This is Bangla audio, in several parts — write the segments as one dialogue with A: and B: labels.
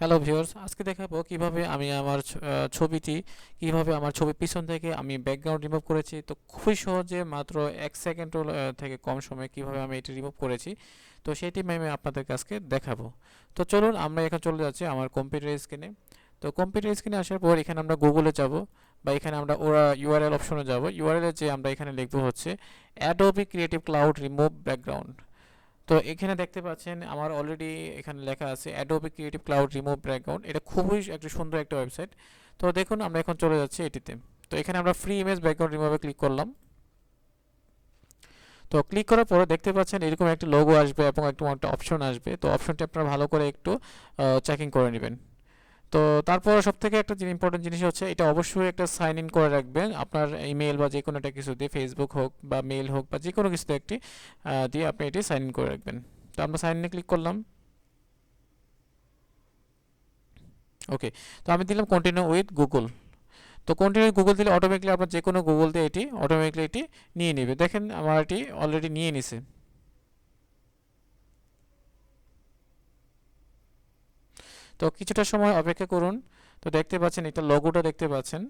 A: হ্যালো ভিউয়ার্স, আজকে দেখাবো কিভাবে আমি আমার ছবিটি কিভাবে আমার ছবির পিছন থেকে আমি ব্যাকগ্রাউন্ড রিমুভ করেছি। তো খুবই সহজে মাত্র 1 সেকেন্ড থেকে কম সময়ে কিভাবে আমি এটি রিমুভ করেছি, তো সেটি আমি আপনাদেরকে আজকে দেখাবো। তো চলুন আমরা এখন চলে যাচ্ছি আমার কম্পিউটার স্ক্রিনে। তো কম্পিউটার স্ক্রিনে আসার পর এখানে আমরা গুগলে যাব, বা এখানে আমরা ওরা ইউআরএল অপশনে যাব। ইউআরএল যে আমরা এখানে লিখবো হচ্ছে Adobe creative cloud remove background. তো এখানে দেখতে পাচ্ছেন আমার অলরেডি এখানে লেখা আছে Adobe creative cloud remove background. এটা খুবই একটা সুন্দর একটা ওয়েবসাইট। তো দেখুন আমরা এখন চলে যাচ্ছি এটিতে। তো এখানে আমরা ফ্রি ইমেজ ব্যাকগ্রাউন্ড রিমুভে ক্লিক করলাম। তো ক্লিক করার পরে দেখতে পাচ্ছেন এরকম একটা লোগো আসবে এবং একটা অপশন আসবে। তো অপশনটি আপনারা ভালো করে একটু চেকিং করে নেবেন। তো তারপর সবথেকে একটা ইম্পর্টেন্ট জিনিস হচ্ছে এটা অবশ্যই একটা সাইন ইন করে রাখবেন আপনার ইমেল বা যে কোনো একটা কিছু দিয়ে, ফেসবুক হোক বা মেল হোক বা যে কোনো কিছুতে একটি দিয়ে আপনি এটি সাইন ইন করে রাখবেন। তো আমরা সাইন ইনে ক্লিক করলাম। ওকে, তো আমি দিলাম কন্টিনিউ উইথ গুগল। তো কন্টিনিউ গুগল দিলে অটোমেটিকলি আপনার যে কোনো গুগল দিয়ে এটি অটোমেটিকলি এটি নিয়ে নেবে। দেখেন আমার এটি অলরেডি নিয়ে নিছে। তো কিছুটা সময় অপেক্ষা করুন। তো দেখতে পাচ্ছেন এটা লোগোটা দেখতে পাচ্ছেন।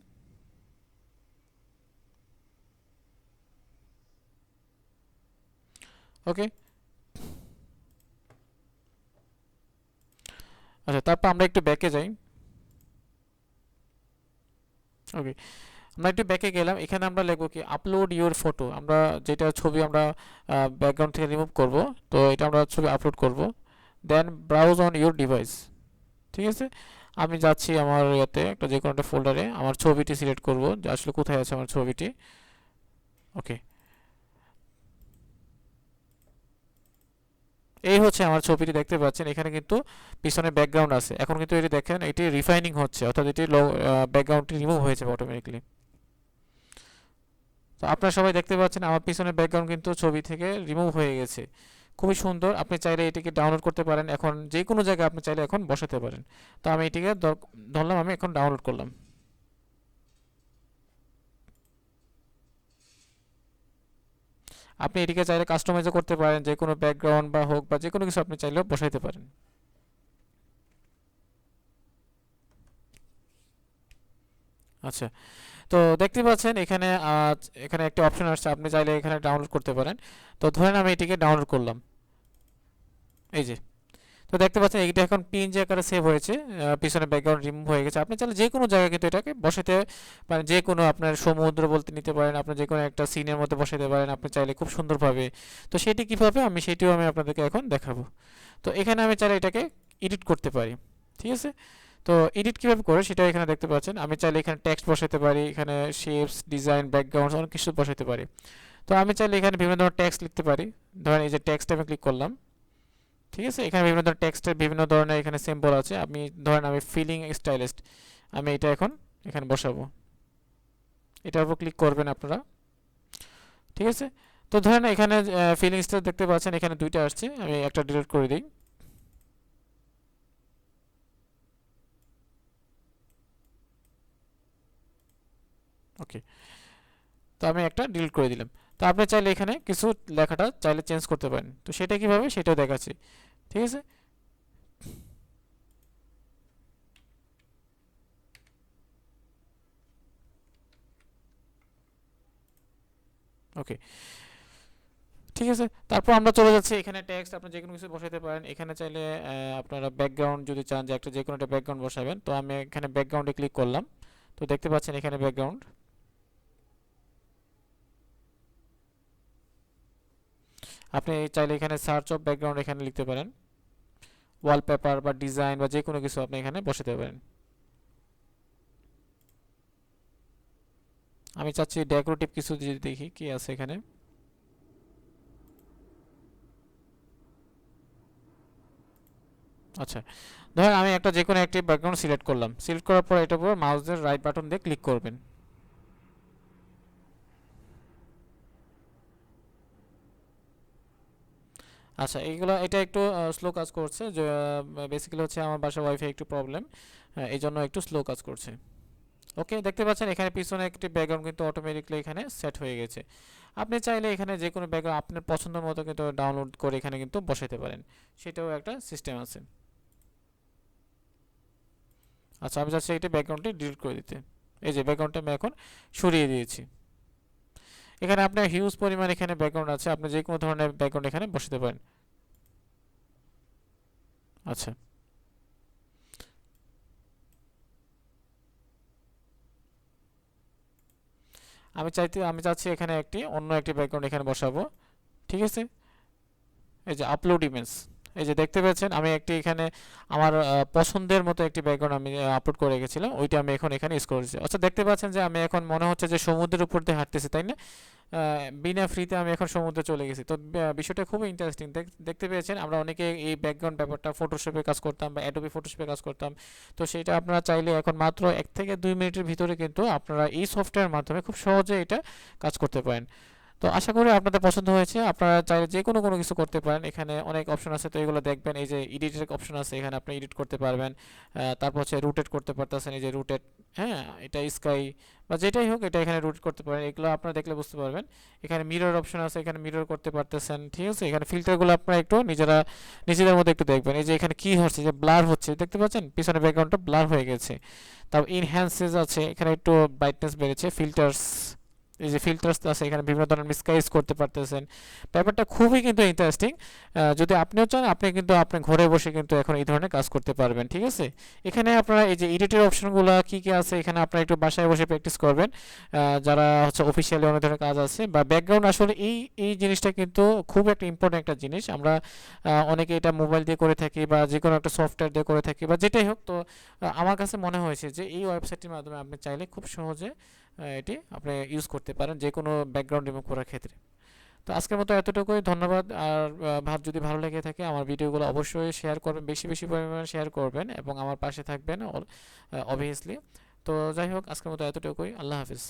A: ওকে, আচ্ছা তারপর আমরা একটু ব্যাকে যাই। ওকে, আমরা একটু ব্যাকে গেলাম। এখানে আমরা লিখবো কি আপলোড ইউর ফটো। আমরা যেটা ছবি আমরা ব্যাকগ্রাউন্ড থেকে রিমুভ করব, তো এটা আমরা ছবি আপলোড করব। দেন ব্রাউজ অন ইউর ডিভাইস। ঠিক আছে, আমি যাচ্ছি আমার ইয়েতে একটা যে কোনো একটা ফোল্ডারে আমার ছবিটি সিলেক্ট করব যে আসলে কোথায় আছে আমার ছবিটি। ওকে, এই হচ্ছে আমার ছবিটি দেখতে পাচ্ছেন। এখানে কিন্তু পিছনে ব্যাকগ্রাউন্ড আছে। এখন কিন্তু এটি দেখেন এটি রিফাইনিং হচ্ছে, অর্থাৎ এটি ব্যাকগ্রাউন্ডটি রিমুভ হয়ে যাবে অটোমেটিকলি। তো আপনারা সবাই দেখতে পাচ্ছেন আমার পিছনে ব্যাকগ্রাউন্ড কিন্তু ছবি থেকে রিমুভ হয়ে গেছে। খুবই সুন্দর। আপনি চাইলে এটিকে ডাউনলোড করতে পারেন, এখন যে কোনো জায়গায় আপনি চাইলে এখন বসাতে পারেন। তো আমি এটিকে ধরলাম, আমি এখন ডাউনলোড করলাম। আপনি এটিকে চাইলে কাস্টমাইজও করতে পারেন, যে কোনো ব্যাকগ্রাউন্ড বা হোক বা যে কোনো কিছু আপনি চাইলেও বসাইতে পারেন। আচ্ছা, তো দেখতে পাচ্ছেন এখানে এখানে একটা অপশন আসছে, আপনি চাইলে এখানে ডাউনলোড করতে পারেন। তো ধরেন আমি এটিকে ডাউনলোড করলাম, এই যে। তো দেখতে পাচ্ছেন এইটা এখন পিএনজি আকারে সেভ হয়েছে, পিছনে ব্যাকগ্রাউন্ড রিমুভ হয়ে গেছে। আপনি চাইলে যে কোনো জায়গায় কিন্তু এটাকে বসাতে পারেন, যে কোনো আপনার সমুদ্র বলতে নিতে পারেন, আপনার যে কোনো একটা সিনের মধ্যে বসাতে পারেন আপনি চাইলে খুব সুন্দরভাবে। তো সেটি কীভাবে সেটিও আমি আপনাদেরকে এখন দেখাবো। তো এখানে আমি চাইলে এটাকে এডিট করতে পারি। ঠিক আছে, তো এডিট কীভাবে করে সেটা এখানে দেখতে পাচ্ছেন। আমি চাইলে এখানে টেক্সট বসাতে পারি, এখানে শেপস, ডিজাইন, ব্যাকগ্রাউন্ড অনেক কিছু বসাতে পারি। তো আমি চাইলে এখানে বিভিন্ন ধরনের টেক্সট লিখতে পারি। ধরেন এই যে টেক্সট আমি ক্লিক করলাম। ঠিক আছে, এখানে বিভিন্ন ধরনের টেক্সটের বিভিন্ন ধরনের এখানে সিম্বল আছে। আমি ধরেন আমি ফিলিং স্টাইলিস্ট, আমি এটা এখন এখানে বসাবো। এটার উপর ক্লিক করবেন আপনারা। ঠিক আছে, তো ধরেন এখানে ফিলিং স্টাইল দেখতে পাচ্ছেন, এখানে দুইটা আসছে, আমি একটা ডিলিট করে দিই। ওকে, তো আমি একটা ডিলিট করে দিলাম। তো আপনি চাইলে এখানে কিছু লেখাটা চাইলে চেঞ্জ করতে পারেন। তো সেটা কিভাবে সেটাও দেখাচ্ছি। ঠিক আছে, ওকে, ঠিক আছে। তারপর আমরা চলে যাচ্ছি এখানে টেক্সট আপনি যে কোনো কিছু বসাতে পারেন। এখানে চাইলে আপনারা ব্যাকগ্রাউন্ড যদি চান যে একটা যে কোনো একটা ব্যাকগ্রাউন্ড বসাবেন, তো আমি এখানে ব্যাকগ্রাউন্ডে ক্লিক করলাম। তো দেখতে পাচ্ছেন এখানে ব্যাকগ্রাউন্ড। আপনি চাইলে এখানে সার্চ অফ ব্যাকগ্রাউন্ড এখানে লিখতে পারেন, ওয়ালপেপার বা ডিজাইন বা যে কোনো কিছু আপনি এখানে বসাতে পারেন। আমি চাচ্ছি ডেকোরেটিভ কিছু যদি দেখি কি আছে এখানে। আচ্ছা, ধরেন আমি একটা যে কোনো একটি ব্যাকগ্রাউন্ড সিলেক্ট করলাম। সিলেক্ট করার পর এটার উপর মাউসের রাইট বাটন দিয়ে ক্লিক করবেন। আচ্ছা, এইগুলো এটা একটু স্লো কাজ করছে, যে বেসিক্যালি হচ্ছে আমার বাসার ওয়াইফাই একটু প্রবলেম, এই জন্য একটু স্লো কাজ করছে। ওকে, দেখতে পাচ্ছেন এখানে পিছনে একটি ব্যাকগ্রাউন্ড কিন্তু অটোমেটিকলি এখানে সেট হয়ে গেছে। আপনি চাইলে এখানে যে কোনো ব্যাকগ্রাউন্ড আপনার পছন্দ মতো কিন্তু ডাউনলোড করে এখানে কিন্তু বসাতে পারেন, সেটাও একটা সিস্টেম আছে। আচ্ছা, আমি চাচ্ছি এটা ব্যাকগ্রাউন্ডটি ডিলিট করে দিতে। এই যে ব্যাকগ্রাউন্ডটা আমি এখন সরিয়ে দিয়েছি। এখানে আপনার হিউজ পরিমাণ এখানে ব্যাকগ্রাউন্ড আছে, আপনি যে কোনো ধরনের ব্যাকগ্রাউন্ড এখানে বসাতে পারেন। আচ্ছা, আমি চাচ্ছি এখানে অন্য একটি ব্যাকগ্রাউন্ড এখানে বসাবো। ঠিক আছে, এই যে আপলোড ইমেজ, এই যে দেখতে পাচ্ছেন আমি এখানে আমার পছন্দের মতো একটি ব্যাকগ্রাউন্ড আমি আপলোড করে রেখেছিলাম, ওইটা আমি এখন এখানে ইউজ করেছি। আচ্ছা, দেখতে পাচ্ছেন যে আমি এখন মনে হচ্ছে যে সমুদ্রের উপর দিয়ে হাঁটতেছি, তাই না? বিনা ফ্রিতে আমি এখন সমুদ্রে চলে গেছি। তো বিষয়টা খুবই ইন্টারেস্টিং। দেখতে পেয়েছেন, আমরা অনেকে এই ব্যাকগ্রাউন্ড ব্যাপারটা ফটোশপে কাজ করতাম বা অ্যাডোবি ফটোশপে কাজ করতাম। তো সেটা আপনারা চাইলে এখন মাত্র 1 থেকে 2 মিনিটের ভিতরে কিন্তু আপনারা এই সফটওয়্যারের মাধ্যমে খুব সহজে এটা কাজ করতে পারেন। তো আশা করি আপনাদের পছন্দ হয়েছে। আপনারা চাইলে যে কোনো কোনো কিছু করতে পারেন, এখানে অনেক অপশন আছে, তো এগুলো দেখবেন। এই যে এডিটের অপশন আছে, এখানে আপনি এডিট করতে পারবেন। তারপর হচ্ছে রুটেট করতে পারতেছেন, এই যে রুটেট, হ্যাঁ, এটা স্কাই বা যেটাই হোক এটা এখানে রুটেট করতে পারেন। এগুলো আপনারা দেখলে বুঝতে পারবেন। এখানে মিরর অপশন আছে, এখানে মিরর করতে পারতেছেন। ঠিক আছে, এখানে ফিল্টারগুলো আপনারা একটু নিজেদের মধ্যে একটু দেখবেন। এই যে এখানে কি হচ্ছে, যে ব্লার হচ্ছে, দেখতে পাচ্ছেন পিছনে ব্যাকগ্রাউন্ডটা ব্লার হয়ে গেছে। তারপর ইনহ্যান্সেস আছে, এখানে একটু ব্রাইটনেস বেড়েছে। ফিল্টার্স, এই যে ফিল্টার্স আছে, এখানে বিভিন্ন ধরনের মিসকাইজ করতে পারতেছেন। ব্যাপারটা খুবই কিন্তু ইন্টারেস্টিং। যদি আপনিও চান, আপনি কিন্তু আপনার ঘরে বসে কিন্তু এখন এই ধরনের কাজ করতে পারবেন। ঠিক আছে, এখানে আপনারা এই যে এডিটের অপশনগুলো কি কি আছে, এখানে আপনারা একটু বাসায় বসে প্র্যাকটিস করবেন। যারা হচ্ছে অফিসিয়ালি অনেক ধরনের কাজ আছে বা ব্যাকগ্রাউন্ড, আসলে এই জিনিসটা কিন্তু খুব একটা ইম্পর্টেন্ট একটা জিনিস। আমরা অনেকে এটা মোবাইল দিয়ে করে থাকি বা যে কোনো একটা সফটওয়্যার দিয়ে করে থাকি বা যেটাই হোক। তো আমার কাছে মনে হয়েছে যে এই ওয়েবসাইটটির মাধ্যমে আপনি চাইলে খুব সহজে এটি আপনি ইউজ করতে পারেন যে কোনো ব্যাকগ্রাউন্ড রিমুভ করার ক্ষেত্রে। তো আজকের মতো এতটুকুই, ধন্যবাদ। আর যদি ভালো লেগে থাকে আমার ভিডিওগুলো অবশ্যই শেয়ার করবেন, বেশি বেশি পরিমাণে শেয়ার করবেন এবং আমার পাশে থাকবেন অবভিয়াসলি। তো যাই হোক, আজকের মতো এতটুকুই। আল্লাহ হাফিজ।